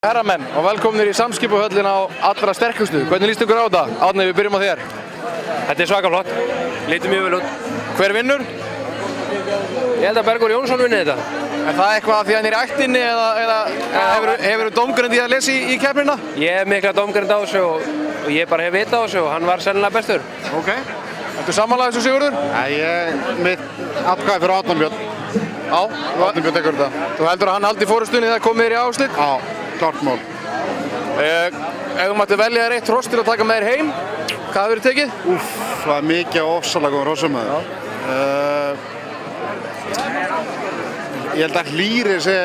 Herramenn og velkomnir í Samskipahöllin á allra sterkustu. Hvernig líst ykkur á þetta? Árni, við byrjum á þér. Þetta svaka flott. Lítur mjög vel út. Hver vinnur? Ég held að Bergur Jónsson vinni þetta. Er það eitthvað af því hann er í ættinni eða hefur dómgrind í að lesa í keppnina? Ég hef mikla dómgrind á þessu og ég bara hef vita á þessu og hann var sennilega bestur. Ok. Ertu sammála þessu, Sigurður? Mitt atkvæði fyrir Árna Björn. Já. Árna Björn tekur þetta. Þú heldur að hann haldi fórustunni þegar komið þér í áslit? Já, klart mál. Ef þú mætti velja þér eitt hross til að taka með þér heim, hvað hefur þið tekið? Það er mikið ofsalega góð hrossum með þér. Ég held að Hlýri sé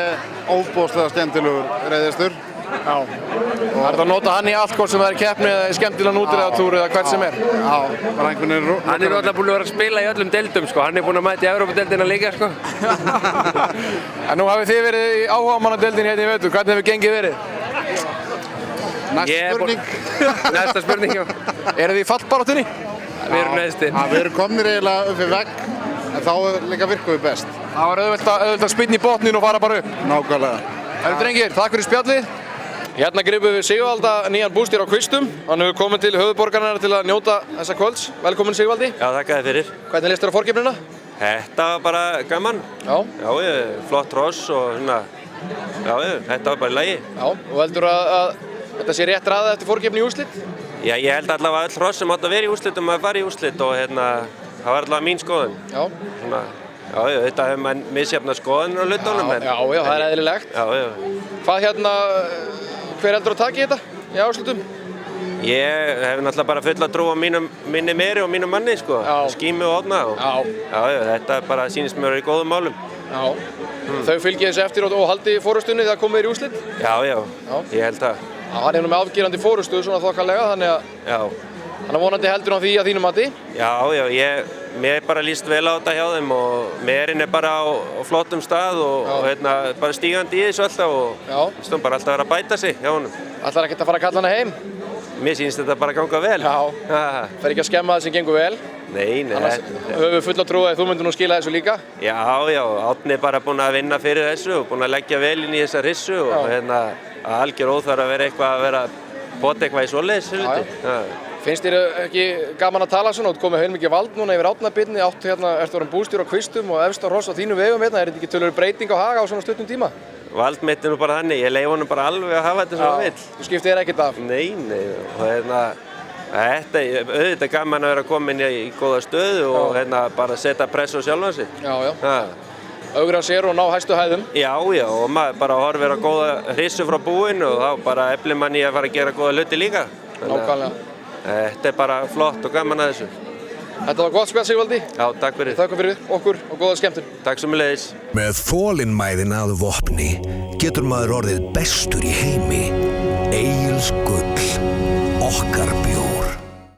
ofboðslega skemmtilegur reiðistur. Já. Það er að nota hann í allt hvort sem það er keppni eða skemmtilega nútilegatúr eða hvert sem er. Já, bara einhvern veginn. Hann er alltaf búinn að vera að spila í öllum deildum sko. Hann er búinn að mæta í Evrópudeildina líka sko. En nú hafið þið verið í áhugamannadeildinni hérna í vetur. Hvernig hefur gengið verið? Næsta spurning. Næsta spurning, já. Eru þið í fallbaráttunni? Við erum neðstir. Við erum komnir eiginlega upp í vegg, en þá líka virkum við best. Það var auðvitað að spynna í botnin og fara bara upp. Nákvæmlega. Herru drengir, takk fyrir spjallið. Hérna gripum við Sigvalda nýjan bústýr á Kvistum. Hann hefur komið til höfuðborgarinnar til að njóta þessa kvölds. Velkomin Sigvaldi. Já, þakka þér fyrir. Hvernig leist þér á forkeppnina? Þetta var bara gaman. Já. Já, flott hross og svona. Já, þetta var bara í lagi. Já, og heldur að þetta sé rétt raðað eftir forkeppni í úrslit? Já, ég held allavega öll hross sem átt að vera í úrslitum að fara í úrslit og það var allavega mín skoðun. Já. Svona, já, þetta hefur mann misjafna skoðunir á hlutunum. Já, það er eðlilegt. Já. Hvað hver heldur að taka í þetta í áslutum? Ég hef náttúrulega bara fulla trú á minni meri og mínum manni, sko. Já. Skími og Árna. Já, þetta bara sýnist mér í góðum málum. Já. Þau fylgja þessu eftir og haldi fórustunni þegar komið þér í úrslit? Já, ég held það. Já, hann er nú með afgerandi fórustu svona þokkalega, þannig að vonandi heldur hann því að þínu mati. Já, mér bara líst vel á þetta hjá þeim og merin er bara á flottum stað og bara stígandi í þessu alltaf og stum bara alltaf að vera að bæta sig hjá honum. Ætlar ekkert að fara að kalla hana heim? Mér sýnst þetta bara að ganga vel. Já, fer ekki að skemma það sem gengur vel. Nei. Annars höfum við fulla trú að þú myndir nú skila þessu líka. Já, Árni er bara búinn að vinna fyrir þessu og búinn að leggja vel inn í þessa rissu og algjör óþarf að vera eitthvað að vera pota eitthvað í svoleiðis hluti. Finnst þér ekki gaman að tala svona? Þú komið heilmikið vald núna yfir Árnabyrni, ertu orðinn bústjóri á Kvistum og efst á hross á þínu vegum hérna. Er þetta ekki töluverð breyting á Haga á svona stuttum tíma? Vald mitt er nú bara þannig, ég leyfi honum bara alveg að hafa þetta sem hann vill. Þú skiptir þér ekkert af? Nei, og þetta er auðvitað gaman að vera komin í góða stöðu og bara setja press á sjálfan sig. Já. Augra sér og ná hæstu hæðum. Já, og maður bara horfir á góða hrissu frá búinu og þá bara eflir mann í að fara að gera góða hluti líka. Nákvæmlega. Þetta er bara flott og gaman að þessu. Þetta var gott spjall, Sigvaldi. Já, takk fyrir. Þakka fyrir okkur og góða skemmtun. Takk sömuleiðis. Með þolinmæðina að vopni getur maður orðið bestur í heimi. Egils gull, okkar bjór.